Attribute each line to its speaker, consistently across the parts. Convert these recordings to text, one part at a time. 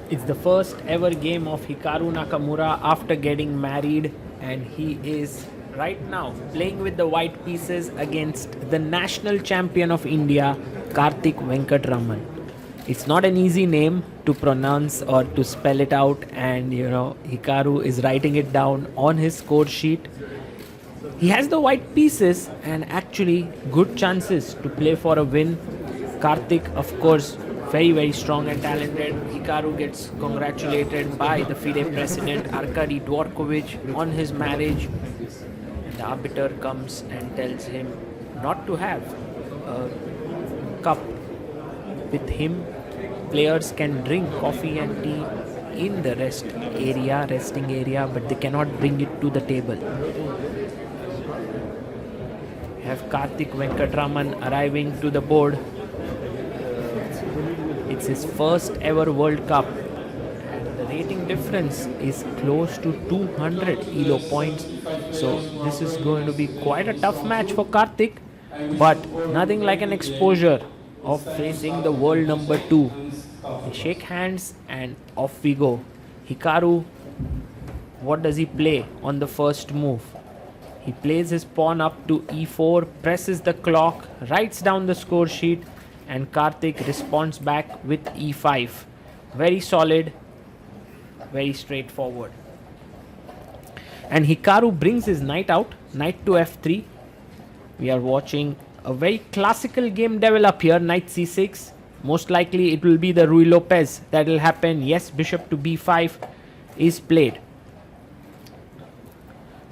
Speaker 1: It's the first ever game of Hikaru Nakamura after getting married, and he is right now playing with the white pieces against the national champion of India, Karthik Venkatraman. It's not an easy name to pronounce or to spell it out, and Hikaru is writing it down on his score sheet. He has the white pieces and actually good chances to play for a win. Karthik, of course, very, very strong and talented. Hikaru gets congratulated by the FIDE president Arkady Dvorkovich on his marriage. And the arbiter comes and tells him not to have a cup with him. Players can drink coffee and tea in the resting area, but they cannot bring it to the table. We have Karthik Venkatraman arriving to the board. It's his first ever World Cup. And the rating difference is close to 200 ELO points. So this is going to be quite a tough match for Karthik. But nothing like an exposure of facing the world number 2. They shake hands and off we go. Hikaru, what does he play on the first move? He plays his pawn up to e4, presses the clock, writes down the score sheet, and Karthik responds back with e5. Very solid, very straightforward. And Hikaru brings his knight out, knight to f3. We are watching a very classical game develop here, knight c6. Most likely it will be the Ruy Lopez that will happen. Yes, bishop to b5 is played.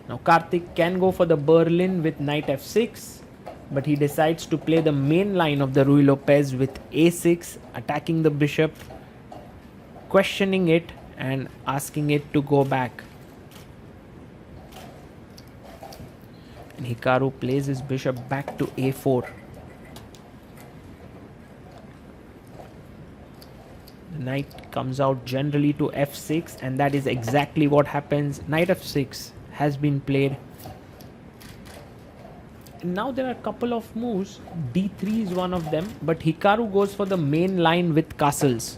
Speaker 1: Now Karthik can go for the Berlin with knight f6, but he decides to play the main line of the Ruy Lopez with a6, attacking the bishop, questioning it and asking it to go back. And Hikaru plays his bishop back to a4. The knight comes out generally to f6, and that is exactly what happens. Knight f6 has been played. Now there are a couple of moves. d3 is one of them, but Hikaru goes for the main line with castles,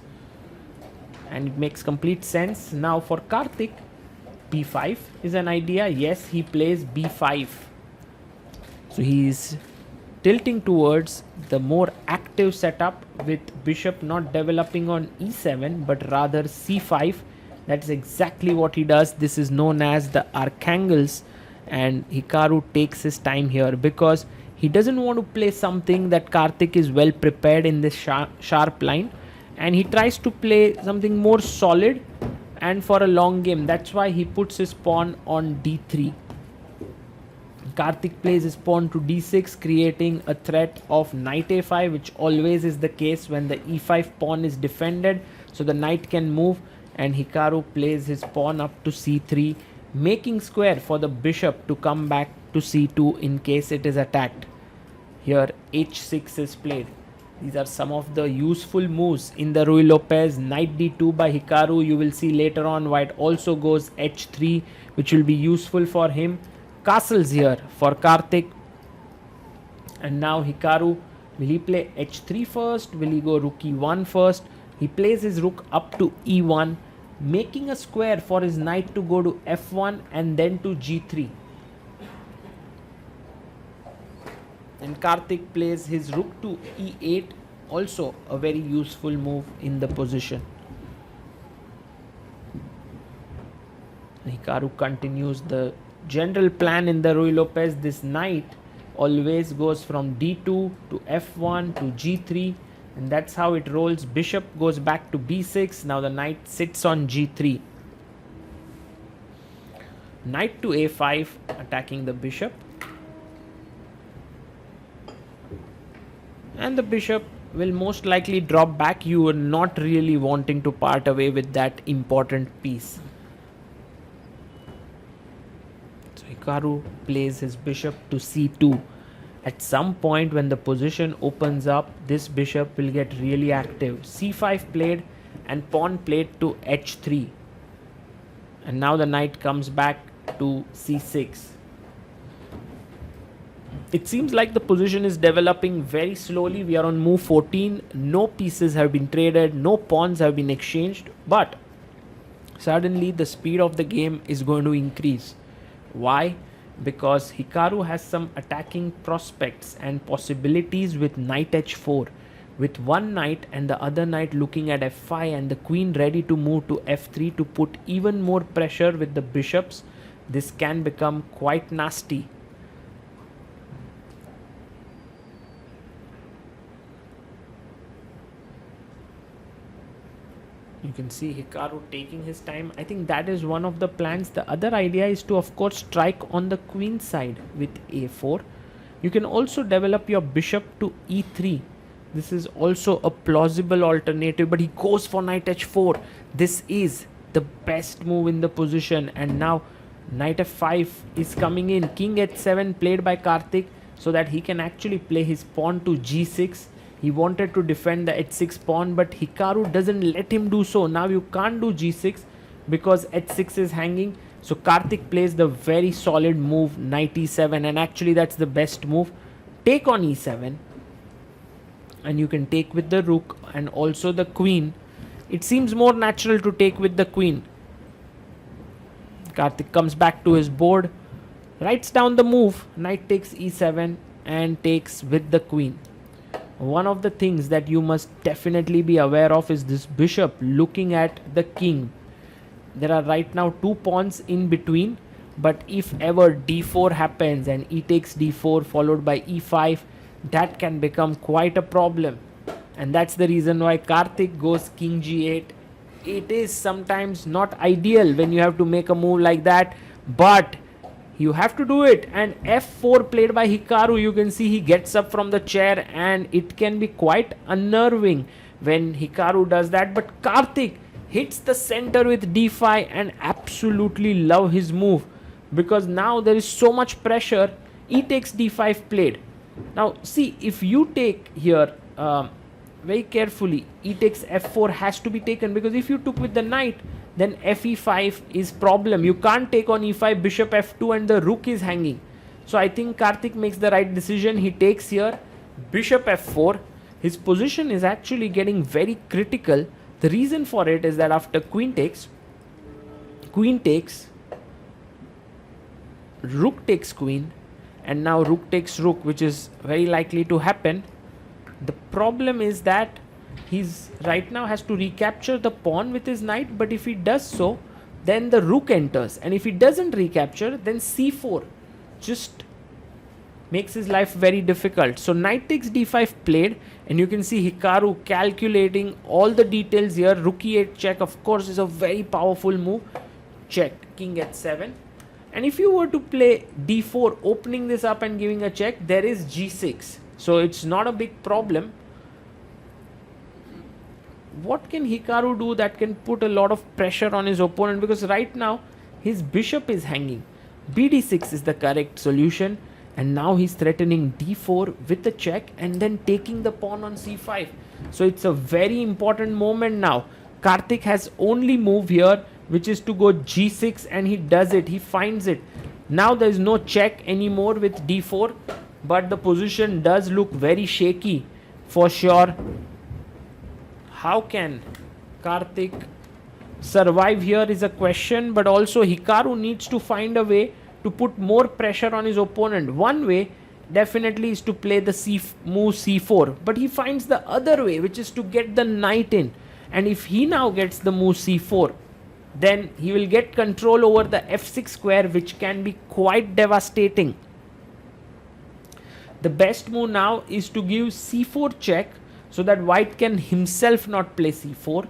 Speaker 1: and it makes complete sense. Now for Karthik, b5 is an idea. Yes, he plays b5. So he is tilting towards the more active setup with bishop not developing on e7 but rather c5. That's exactly what he does. This is known as the archangles, and Hikaru takes his time here because he doesn't want to play something that Karthik is well prepared in this sharp line, and he tries to play something more solid and for a long game. That's why he puts his pawn on d3. Karthik plays his pawn to d6, creating a threat of knight a5, which always is the case when the e5 pawn is defended, so the knight can move. And Hikaru plays his pawn up to c3, making square for the bishop to come back to c2 in case it is attacked. Here h6 is played. These are some of the useful moves in the Ruy Lopez. Knight d2 by Hikaru. You will see later on white also goes h3, which will be useful for him. Castles here for Karthik. And now Hikaru, will he play h3 first? Will he go rook e1 first? He plays his rook up to e1, making a square for his knight to go to f1 and then to g3. And Karthik plays his rook to e8, also a very useful move in the position. Hikaru continues the general plan in the Ruy Lopez. This knight always goes from d2 to f1 to g3. And that's how it rolls. Bishop goes back to b6. Now the knight sits on g3. Knight to a5, attacking the bishop. And the bishop will most likely drop back. You are not really wanting to part away with that important piece. So Hikaru plays his bishop to c2. At some point when the position opens up, this bishop will get really active. c5 played and pawn played to h3. And now the knight comes back to c6. It seems like the position is developing very slowly. We are on move 14. No pieces have been traded. No pawns have been exchanged. But suddenly the speed of the game is going to increase. Why? Because Hikaru has some attacking prospects and possibilities with knight h4. With one knight and the other knight looking at f5 and the queen ready to move to f3 to put even more pressure with the bishops, this can become quite nasty. You can see Hikaru taking his time. I think that is one of the plans. The other idea is to, of course, strike on the queen side with a4. You can also develop your bishop to e3. This is also a plausible alternative, but he goes for knight h4. This is the best move in the position, and now knight f5 is coming in. King h7 played by Karthik so that he can actually play his pawn to g6. He wanted to defend the h6 pawn, but Hikaru doesn't let him do so. Now you can't do g6 because h6 is hanging. So Karthik plays the very solid move knight e7, and actually that's the best move. Take on e7, and you can take with the rook and also the queen. It seems more natural to take with the queen. Karthik comes back to his board, writes down the move, knight takes e7 and takes with the queen. One of the things that you must definitely be aware of is this bishop looking at the king. There are right now two pawns in between, but if ever d4 happens and e takes d4 followed by e5, that can become quite a problem. And that's the reason why Karthik goes king g8. It is sometimes not ideal when you have to make a move like that, but you have to do it. And f4 played by Hikaru, you can see he gets up from the chair, and it can be quite unnerving when Hikaru does that. But Karthik hits the center with d5 and absolutely love his move, because now there is so much pressure. E takes d5 played. Now see, if you take here very carefully, e takes f4 has to be taken, because if you took with the knight, then fe5 is problem. You can't take on e5, bishop f2, and the rook is hanging. So I think Karthik makes the right decision. He takes here bishop f4. His position is actually getting very critical. The reason for it is that after queen takes, rook takes queen, and now rook takes rook, which is very likely to happen. The problem is that he's right now has to recapture the pawn with his knight, but if he does so, then the rook enters, and if he doesn't recapture, then c4 just makes his life very difficult. So knight takes d5 played, and you can see Hikaru calculating all the details here. Rook e8 check, of course, is a very powerful move. Check, king h7. And if you were to play d4, opening this up and giving a check, there is g6. So it's not a big problem. What can Hikaru do that can put a lot of pressure on his opponent? Because right now his bishop is hanging. bd6 is the correct solution, and now he's threatening d4 with the check and then taking the pawn on c5. So it's a very important moment now. Karthik has only move here, which is to go g6, and he does it. He finds it. Now there is no check anymore with d4, but the position does look very shaky for sure. How can Karthik survive here is a question, but also Hikaru needs to find a way to put more pressure on his opponent. One way definitely is to play the move c4, but he finds the other way, which is to get the knight in. And if he now gets the move c4, then he will get control over the f6 square, which can be quite devastating. The best move now is to give c4 check, so that white can himself not play c4,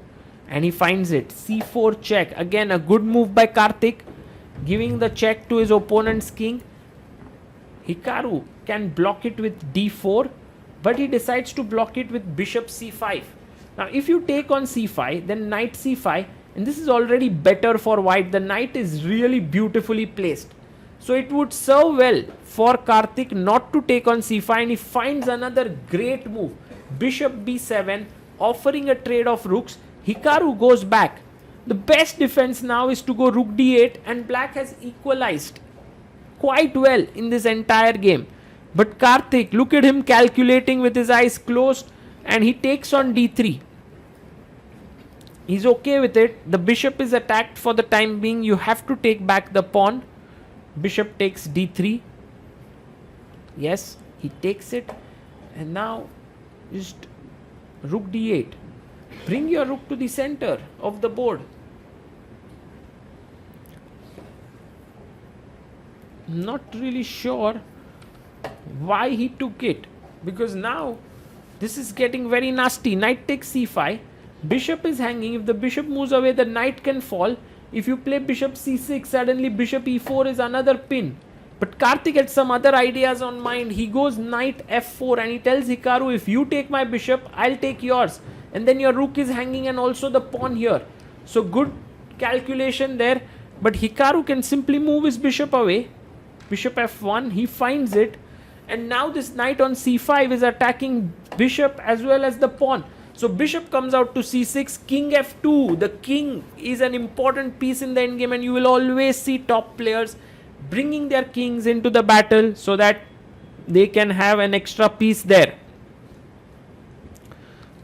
Speaker 1: and he finds it. c4 check, again a good move by Karthik, giving the check to his opponent's king. Hikaru can block it with d4, but he decides to block it with bishop c5. Now if you take on c5, then knight c5, and this is already better for white. The knight is really beautifully placed. So it would serve well for Karthik not to take on c5, and he finds another great move. Bishop b7, offering a trade of rooks. Hikaru goes back. The best defense now is to go rook d8, and black has equalized quite well in this entire game. But Karthik, look at him calculating with his eyes closed, and he takes on d3. He's okay with it. The bishop is attacked for the time being. You have to take back the pawn. Bishop takes d3. Yes, he takes it. And now just rook d8. Bring your rook to the center of the board. Not really sure why he took it, because now this is getting very nasty. Knight takes c5. Bishop is hanging. If the bishop moves away, the knight can fall. If you play bishop c6, suddenly bishop e4 is another pin. But Karthik had some other ideas on mind. He goes knight f4 and he tells Hikaru, if you take my bishop, I'll take yours. And then your rook is hanging and also the pawn here. So good calculation there. But Hikaru can simply move his bishop away. Bishop f1, he finds it. And now this knight on c5 is attacking bishop as well as the pawn. So bishop comes out to c6, king f2. The king is an important piece in the endgame, and you will always see top players bringing their kings into the battle so that they can have an extra piece there.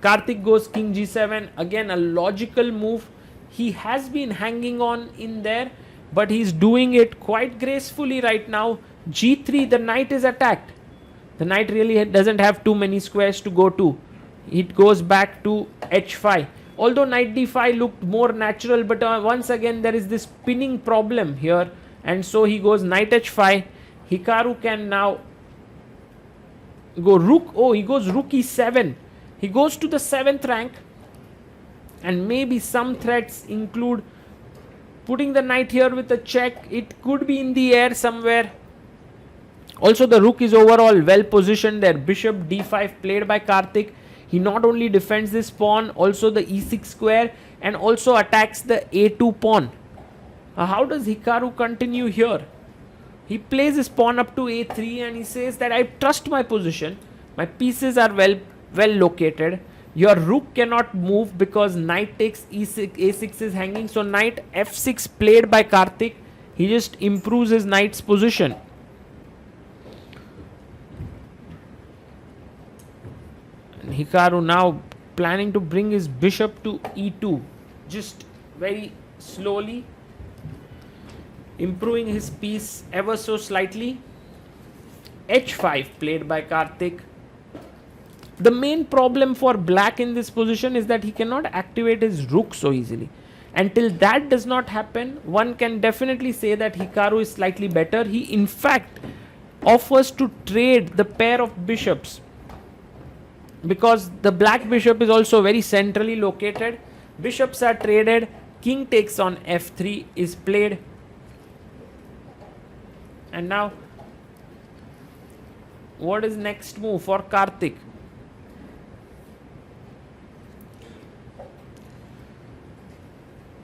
Speaker 1: Karthik goes king g7. Again, a logical move. He has been hanging on in there, but he's doing it quite gracefully right now. g3, the knight is attacked. The knight really doesn't have too many squares to go to. It goes back to h5. Although knight d5 looked more natural, but once again there is this pinning problem here, and so he goes knight h5. Hikaru can now go rook. Oh, he goes rook e7. He goes to the 7th rank, and maybe some threats include putting the knight here with a check. It could be in the air somewhere. Also, the rook is overall well positioned there. Bishop d5 played by Karthik. He not only defends this pawn, also the e6 square, and also attacks the a2 pawn. How does Hikaru continue here? He plays his pawn up to a3 and he says that I trust my position. My pieces are well located. Your rook cannot move because knight takes e6, a6 is hanging. So knight f6 played by Karthik. He just improves his knight's position. And Hikaru now planning to bring his bishop to e2. Just very slowly. Improving his piece ever so slightly. h5 played by Karthik. The main problem for black in this position is that he cannot activate his rook so easily. Until that does not happen, one can definitely say that Hikaru is slightly better. He in fact offers to trade the pair of bishops, because the black bishop is also very centrally located. Bishops are traded. King takes on f3 is played. And now, what is next move for Karthik?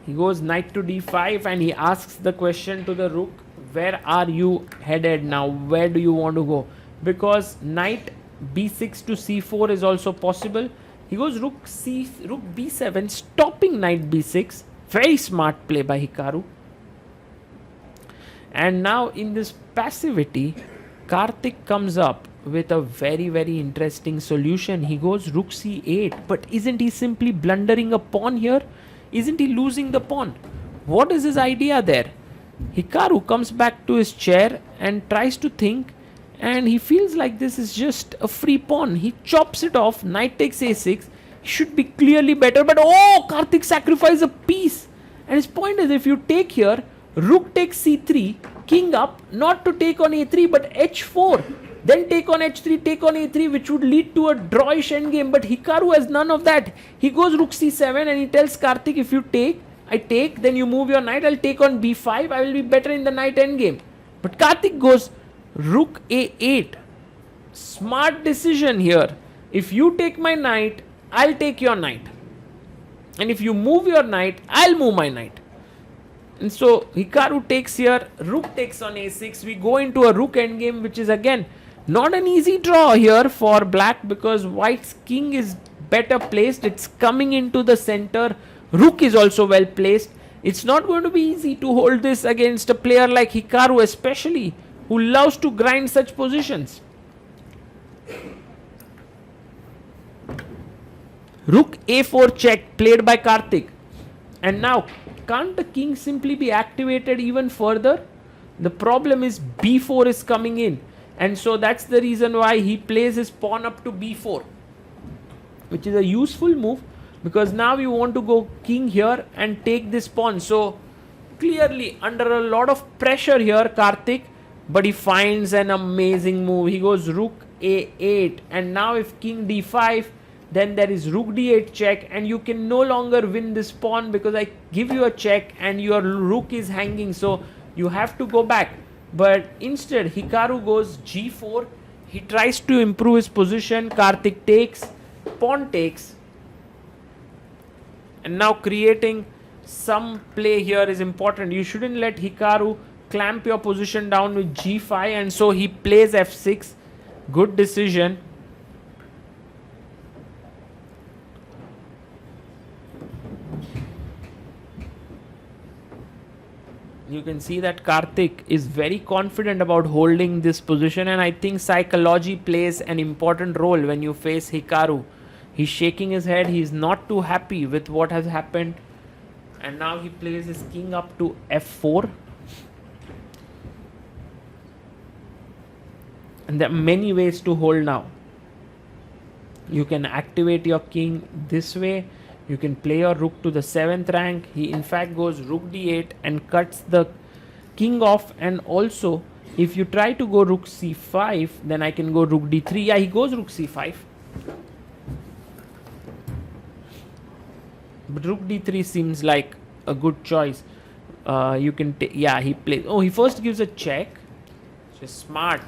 Speaker 1: He goes knight to d5 and he asks the question to the rook, where are you headed now? Where do you want to go? Because knight b6 to c4 is also possible. He goes rook b7, stopping knight b6. Very smart play by Hikaru. And now in this passivity, Karthik comes up with a very, very interesting solution. He goes rook c8. But isn't he simply blundering a pawn here? Isn't he losing the pawn? What is his idea there? Hikaru comes back to his chair and tries to think, and he feels like this is just a free pawn. He chops it off. Knight takes a6. He should be clearly better, but oh, Karthik sacrifices a piece. And his point is, if you take here, rook takes c3, king up, not to take on a3 but h4, then take on h3, take on a3, which would lead to a drawish endgame. But Hikaru has none of that. He goes rook c7 and he tells Karthik, if you take, I take, then you move your knight, I'll take on b5, I will be better in the knight endgame. But Karthik goes rook a8. Smart decision here. If you take my knight, I'll take your knight. And if you move your knight, I'll move my knight. And so Hikaru takes here, rook takes on a6. We go into a rook endgame, which is again not an easy draw here for black, because white's king is better placed. It's coming into the center. Rook is also well placed. It's not going to be easy to hold this against a player like Hikaru, especially, who loves to grind such positions. Rook a4 check played by Karthik. And now, can't the king simply be activated even further? The problem is b4 is coming in. And so that's the reason why he plays his pawn up to b4. Which is a useful move. Because now you want to go king here and take this pawn. So, clearly under a lot of pressure here, Karthik. But he finds an amazing move. He goes rook a8. And now if king d5, then there is rook d8 check, and you can no longer win this pawn because I give you a check and your rook is hanging, so you have to go back. But instead Hikaru goes g4. He tries to improve his position. Karthik takes, pawn takes, and now creating some play here is important. You shouldn't let Hikaru clamp your position down with g5, and so he plays f6. Good decision. You can see that Karthik is very confident about holding this position, and I think psychology plays an important role when you face Hikaru. He's shaking his head. He's not too happy with what has happened, and now he plays his king up to f4. And there are many ways to hold now. You can activate your king this way. You can play your rook to the 7th rank. He in fact goes rook d8 and cuts the king off. And also, if you try to go rook c5, then I can go rook d3. Yeah, he goes rook c5. But rook d3 seems like a good choice. You can take, yeah, he plays. Oh, he first gives a check. Which is smart.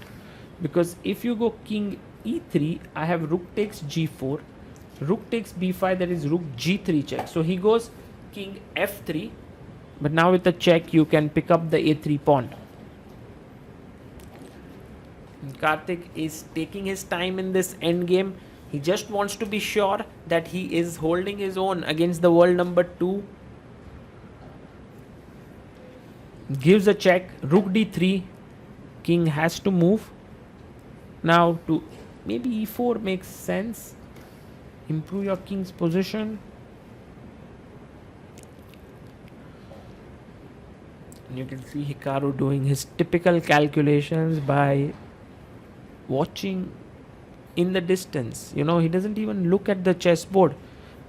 Speaker 1: Because if you go king e3, I have rook takes g4. Rook takes b5, there is rook g3 check. So he goes king f3. But now with the check, you can pick up the a3 pawn. And Karthik is taking his time in this endgame. He just wants to be sure that he is holding his own against the world number 2. Gives a check. Rook d3. King has to move. Now to maybe e4 makes sense. Improve your king's position. And you can see Hikaru doing his typical calculations by watching in the distance. You know, he doesn't even look at the chessboard.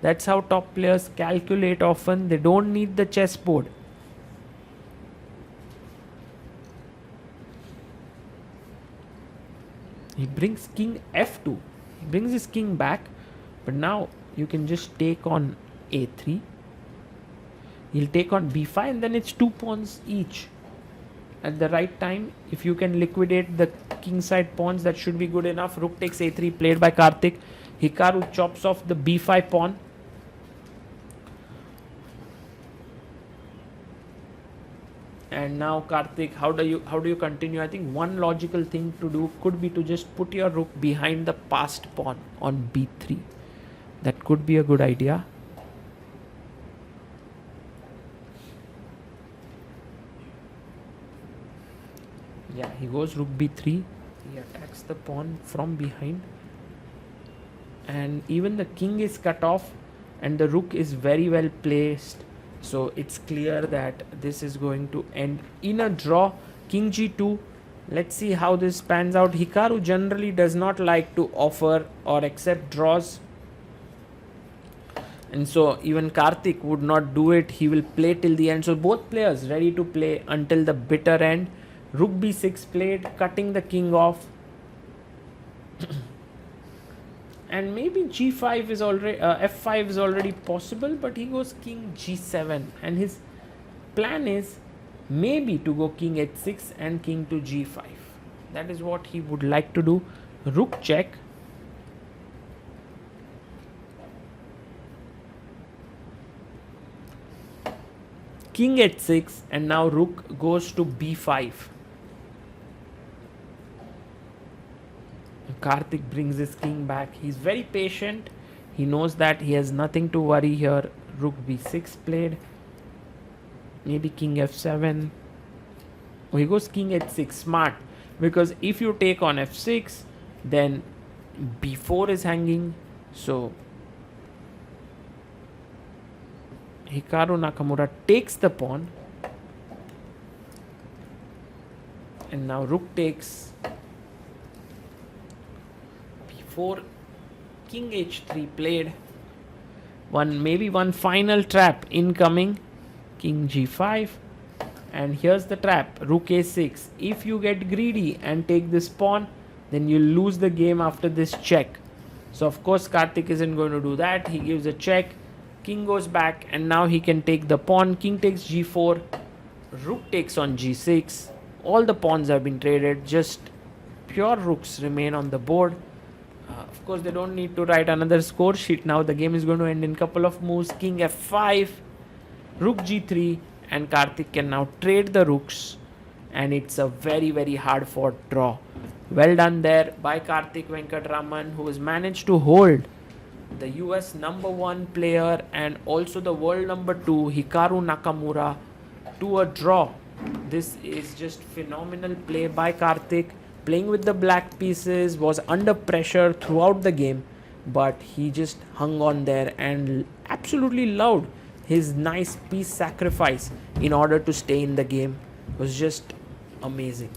Speaker 1: That's how top players calculate often. They don't need the chessboard. He brings king f2. He brings his king back. But now you can just take on a3. He'll take on b5, and then it's 2 pawns each. At the right time, if you can liquidate the kingside pawns, that should be good enough. Rook takes a3 played by Karthik. Hikaru chops off the b5 pawn. And now Karthik, how do you continue? I think one logical thing to do could be to just put your rook behind the passed pawn on b3. That could be a good idea. Yeah, he goes rook b3. He attacks the pawn from behind. And even the king is cut off and the rook is very well placed. So it's clear that this is going to end in a draw. King g2. Let's see how this pans out. Hikaru generally does not like to offer or accept draws. And so even Karthik would not do it. He will play till the end. So both players ready to play until the bitter end. Rook b6 played, cutting the king off. And maybe g5 is already, f5 is already possible, but he goes king g7. And his plan is maybe to go king h6 and king to g5. That is what he would like to do. Rook check. King h6, and now rook goes to b5. Karthik brings his king back. He's very patient. He knows that he has nothing to worry here. Rook b6 played. Maybe king f7. Oh, he goes king h6. Smart. Because if you take on f6, then b4 is hanging. So Hikaru Nakamura takes the pawn. And now rook takes b4, king h3 played. Maybe one final trap incoming, king g5. And here's the trap, rook a6. If you get greedy and take this pawn, then you'll lose the game after this check. So of course Karthik isn't going to do that. He gives a check, king goes back, and now he can take the pawn. King takes g4, rook takes on g6. All the pawns have been traded, just pure rooks remain on the board. Of course they don't need to write another score sheet now. The game is going to end in a couple of moves. King f5, rook g3, and Karthik can now trade the rooks, and it's a very, very hard fought draw. Well done there by Karthik Venkatraman, who has managed to hold the US #1 player and also the world #2 Hikaru Nakamura to a draw. This is just phenomenal play by Karthik. Playing with the black pieces, was under pressure throughout the game, but he just hung on there and absolutely loved his nice piece sacrifice in order to stay in the game. It was just amazing.